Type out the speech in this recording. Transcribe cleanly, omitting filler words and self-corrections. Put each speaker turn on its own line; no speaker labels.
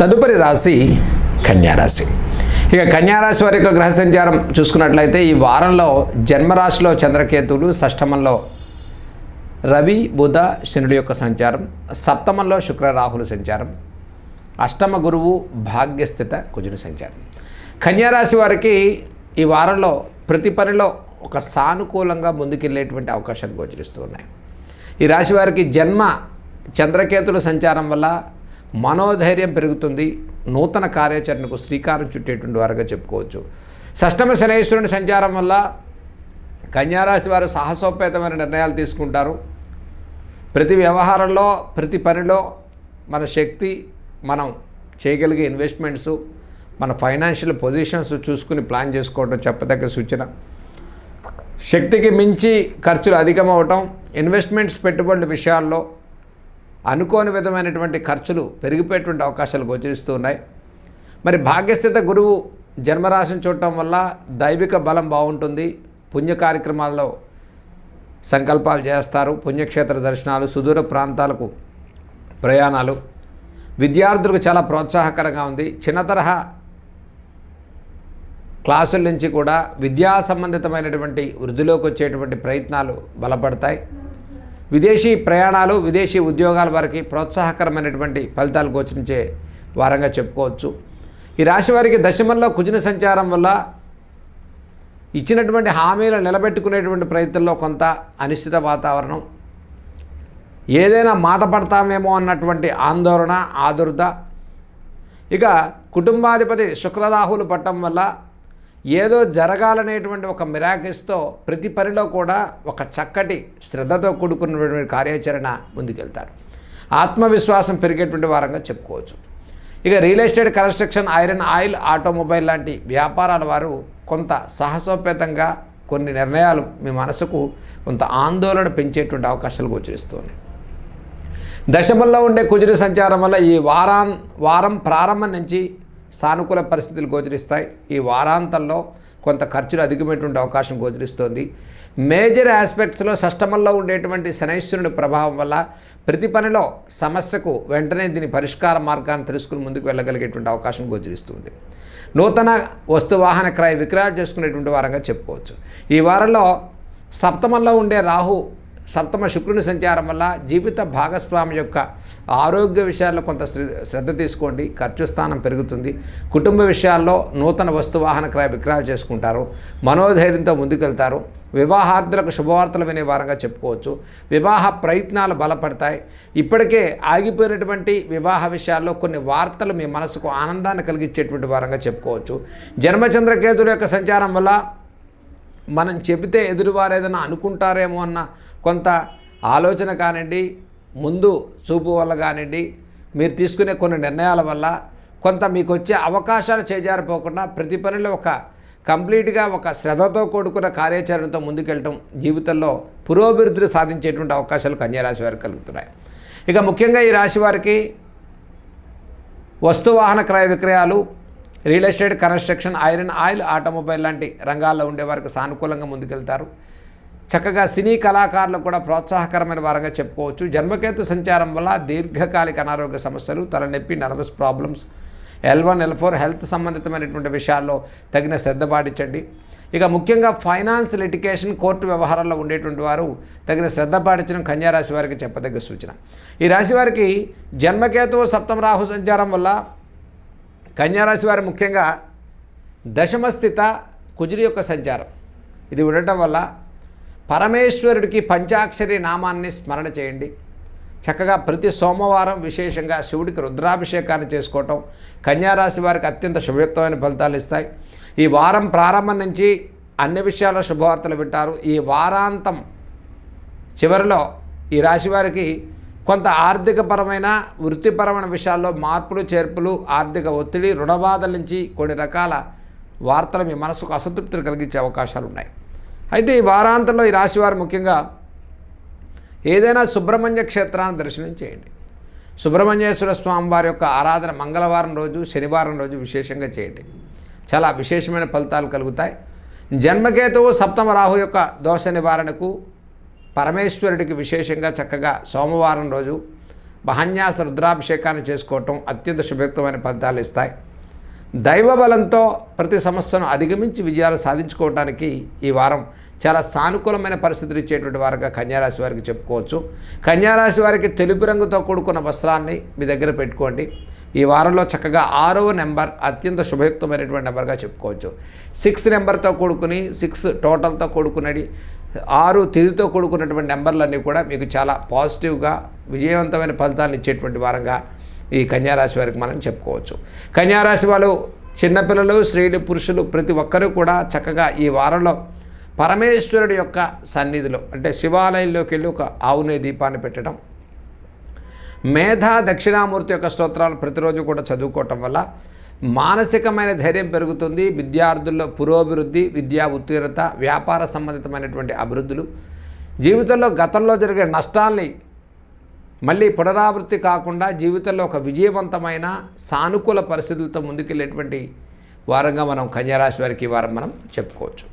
తదుపరి రాశి కన్యారాశి. ఇక కన్యారాశి వారి యొక్క గ్రహ సంచారం చూసుకున్నట్లయితే ఈ వారంలో జన్మరాశిలో చంద్రకేతువులు, షష్టమంలో రవి బుధ శనుడి యొక్క సంచారం, సప్తమంలో శుక్ర రాహుల సంచారం, అష్టమ గురువు భాగ్యస్థిత కుజుని సంచారం. కన్యారాశి వారికి ఈ వారంలో ప్రతి పనిలో ఒక సానుకూలంగా ముందుకెళ్ళేటువంటి అవకాశాలు గోచరిస్తూ ఉన్నాయి. ఈ రాశి వారికి జన్మ చంద్రకేతుల సంచారం వల్ల మనోధైర్యం పెరుగుతుంది, నూతన కార్యాచరణకు శ్రీకారం చుట్టేటువంటి వారుగా చెప్పుకోవచ్చు. షష్టమ శనైశ్వరుని సంచారం వల్ల కన్యారాశి వారు సాహసోపేతమైన నిర్ణయాలు తీసుకుంటారు. ప్రతి వ్యవహారంలో ప్రతి పనిలో మన శక్తి, మనం చేయగలిగే ఇన్వెస్ట్మెంట్స్, మన ఫైనాన్షియల్ పొజిషన్స్ చూసుకుని ప్లాన్ చేసుకోవడం చెప్పదగ్గ సూచన. శక్తికి మించి ఖర్చులు అధికమవటం, ఇన్వెస్ట్మెంట్స్ పెట్టుబడుల విషయాల్లో అనుకోని విధమైనటువంటి ఖర్చులు పెరిగిపోయేటువంటి అవకాశాలు గోచరిస్తూ ఉన్నాయి. మరి భాగ్యస్థిత గురువు జన్మరాశిని చూడటం వల్ల దైవిక బలం బాగుంటుంది. పుణ్య కార్యక్రమాల్లో సంకల్పాలు చేస్తారు, పుణ్యక్షేత్ర దర్శనాలు, సుదూర ప్రాంతాలకు ప్రయాణాలు. విద్యార్థులకు చాలా ప్రోత్సాహకరంగా ఉంది. చిన్న తరహా క్లాసుల నుంచి కూడా విద్యా సంబంధితమైనటువంటి వృద్ధిలోకి వచ్చేటువంటి ప్రయత్నాలు బలపడతాయి. విదేశీ ప్రయాణాలు, విదేశీ ఉద్యోగాల వారికి ప్రోత్సాహకరమైనటువంటి ఫలితాలు గోచరించే వారంగా చెప్పుకోవచ్చు. ఈ రాశి వారికి దశమంలో కుజుని సంచారం వల్ల ఇచ్చినటువంటి హామీలు నిలబెట్టుకునేటువంటి ప్రయత్నంలో కొంత అనిశ్చిత వాతావరణం, ఏదైనా మాట పడతామేమో అన్నటువంటి ఆందోళన, ఆదుర్ద. ఇక కుటుంబాధిపతి శుక్రరాహులు పట్టడం వల్ల ఏదో జరగాలనేటువంటి ఒక మిరాకిల్స్తో ప్రతి పనిలో కూడా ఒక చక్కటి శ్రద్ధతో కూడుకున్నటువంటి కార్యాచరణ ముందుకెళ్తారు. ఆత్మవిశ్వాసం పెరిగేటువంటి వారంగా చెప్పుకోవచ్చు. ఇక real estate, construction, iron, oil, automobile లాంటి వ్యాపారాల వారు కొంత సాహసోపేతంగా కొన్ని నిర్ణయాలు మీ మనసుకు కొంత ఆందోళన పెంచేటువంటి అవకాశాలు గోచరిస్తున్నాయి. దశమంలో ఉండే కుజుని సంచారం వల్ల ఈ వారం ప్రారంభం నుంచి సానుకూల పరిస్థితులు గోచరిస్తాయి. ఈ వారాంతంలో కొంత ఖర్చులు అధికమైనటువంటి అవకాశం గోచరిస్తోంది. మేజర్ ఆస్పెక్ట్స్లో షష్టమంలో ఉండేటువంటి శనైశ్వరుడి ప్రభావం వల్ల ప్రతి పనిలో సమస్యకు వెంటనే దీని పరిష్కార మార్గాన్ని తెలుసుకుని ముందుకు వెళ్ళగలిగేటువంటి అవకాశం గోచరిస్తుంది. నూతన వస్తువాహన క్రయ విక్రయాలు చేసుకునేటువంటి వారంగా చెప్పుకోవచ్చు. ఈ వారంలో సప్తమంలో ఉండే రాహు, సప్తమ శుక్రుని సంచారం వల్ల జీవిత భాగస్వామి యొక్క ఆరోగ్య విషయాల్లో కొంత శ్రద్ధ తీసుకోండి. ఖర్చు స్థానం పెరుగుతుంది. కుటుంబ విషయాల్లో నూతన వస్తువాహన క్రయ విక్రయాలు చేసుకుంటారు. మనోధైర్యంతో ముందుకెళ్తారు. వివాహార్థులకు శుభవార్తలు వినే వారంగా చెప్పుకోవచ్చు. వివాహ ప్రయత్నాలు బలపడతాయి. ఇప్పటికే ఆగిపోయినటువంటి వివాహ విషయాల్లో కొన్ని వార్తలు మీ మనసుకు ఆనందాన్ని కలిగించేటువంటి వారంగా చెప్పుకోవచ్చు. జన్మచంద్రకేతుల యొక్క సంచారం వల్ల మనం చెబితే ఎదురువారు ఏదైనా అనుకుంటారేమో అన్న కొంత ఆలోచన కానివ్వండి, ముందు చూపు వల్ల కానివ్వండి, మీరు తీసుకునే కొన్ని నిర్ణయాల వల్ల కొంత మీకు వచ్చే అవకాశాలు చేజారిపోకుండా ప్రతి పనిలో ఒక కంప్లీట్గా ఒక శ్రద్ధతో కూడుకున్న కార్యాచరణతో ముందుకెళ్ళటం జీవితంలో పురోభివృద్ధిని సాధించేటువంటి అవకాశాలు కన్యారాశి వారికి కలుగుతున్నాయి. ఇక ముఖ్యంగా ఈ రాశి వారికి వస్తువాహన క్రయ విక్రయాలు, real estate, construction, iron, oil, automobile లాంటి రంగాల్లో ఉండే వారికి సానుకూలంగా ముందుకెళ్తారు. చక్కగా సినీ కళాకారులకు కూడా ప్రోత్సాహకరమైన వారంగా చెప్పుకోవచ్చు. జన్మకేతు సంచారం వల్ల దీర్ఘకాలిక అనారోగ్య సమస్యలు, తలనొప్పి, nervous problems, L1, L4 health సంబంధితమైనటువంటి విషయాల్లో తగిన శ్రద్ధ పాటించండి. ఇక ముఖ్యంగా ఫైనాన్స్, లిటిగేషన్, కోర్టు వ్యవహారాల్లో ఉండేటువంటి వారు తగిన శ్రద్ధ పాటించడం కన్యారాశి వారికి చెప్పదగ్గ సూచన. ఈ రాశి వారికి జన్మకేతువు సప్తమ రాహు సంచారం వల్ల కన్యారాశి వారు ముఖ్యంగా దశమస్థిత కుజుడి యొక్క సంచారం ఇది ఉండటం వల్ల పరమేశ్వరుడికి పంచాక్షరి నామాన్ని స్మరణ చేయండి. చక్కగా ప్రతి సోమవారం విశేషంగా శివుడికి రుద్రాభిషేకాన్ని చేసుకోవటం కన్యారాశి వారికి అత్యంత శుభయుక్తమైన ఫలితాలు ఇస్తాయి. ఈ వారం ప్రారంభం నుంచి అన్ని విషయాల్లో శుభవార్తలు వింటారు. ఈ వారాంతం చివరిలో ఈ రాశి వారికి కొంత ఆర్థికపరమైన, వృత్తిపరమైన విషయాల్లో మార్పులు, చేర్పులు, ఆర్థిక ఒత్తిడి, రుణబాధల నుంచి కొన్ని రకాల వార్తలు మీ మనసుకు అసంతృప్తిని కలిగించే అవకాశాలు ఉన్నాయి. అయితే ఈ వారాంతంలో ఈ రాశివారు ముఖ్యంగా ఏదైనా సుబ్రహ్మణ్య క్షేత్రాన్ని దర్శనం చేయండి. సుబ్రహ్మణ్యేశ్వర స్వామి వారి యొక్క ఆరాధన మంగళవారం రోజు, శనివారం రోజు విశేషంగా చేయండి. చాలా విశేషమైన ఫలితాలు కలుగుతాయి. జన్మకేతువు సప్తమ రాహు యొక్క దోష నివారణకు పరమేశ్వరుడికి విశేషంగా చక్కగా సోమవారం రోజు మహాన్యాస రుద్రాభిషేకాన్ని చేసుకోవటం అత్యంత శుభయుక్తమైన ఫలితాలు ఇస్తాయి. దైవబలంతో ప్రతి సమస్యను అధిగమించి విజయాలు సాధించుకోవడానికి ఈ వారం చాలా సానుకూలమైన పరిస్థితులు ఇచ్చేటువంటి వారుగా కన్యారాశి వారికి చెప్పుకోవచ్చు. కన్యారాశి వారికి తెలుపు రంగుతో కూడుకున్న వస్త్రాన్ని మీ దగ్గర పెట్టుకోండి. ఈ వారంలో చక్కగా 6వ నెంబర్ అత్యంత శుభయుక్తమైనటువంటి నెంబర్గా చెప్పుకోవచ్చు. 6 నెంబర్తో కూడుకుని 6 టోటల్తో కూడుకున్నది 6 తిథితో కూడుకున్నటువంటి నెంబర్లన్నీ కూడా మీకు చాలా పాజిటివ్గా విజయవంతమైన ఫలితాలను ఇచ్చేటువంటి వారంగా ఈ కన్యారాశి వారికి మనం చెప్పుకోవచ్చు. కన్యారాశి వాళ్ళు చిన్నపిల్లలు, స్త్రీలు, పురుషులు ప్రతి ఒక్కరూ కూడా చక్కగా ఈ వారంలో పరమేశ్వరుడి యొక్క సన్నిధిలో అంటే శివాలయంలోకి వెళ్ళి ఒక ఆవు నెయ్యి దీపాన్ని పెట్టడం, మేధా దక్షిణామూర్తి యొక్క స్తోత్రాలు ప్రతిరోజు కూడా చదువుకోవటం వల్ల మానసికమైన ధైర్యం పెరుగుతుంది. విద్యార్థుల్లో పురోభివృద్ధి, విద్యా ఉత్తీర్ణత, వ్యాపార సంబంధితమైనటువంటి అభివృద్ధులు, జీవితంలో గతంలో జరిగే నష్టాల్ని మళ్ళీ పునరావృత్తి కాకుండా జీవితంలో ఒక విజయవంతమైన సానుకూల పరిస్థితులతో ముందుకెళ్ళేటువంటి వారంగా మనం కన్యారాశి వారికి ఈ వారం మనం చెప్పుకోవచ్చు.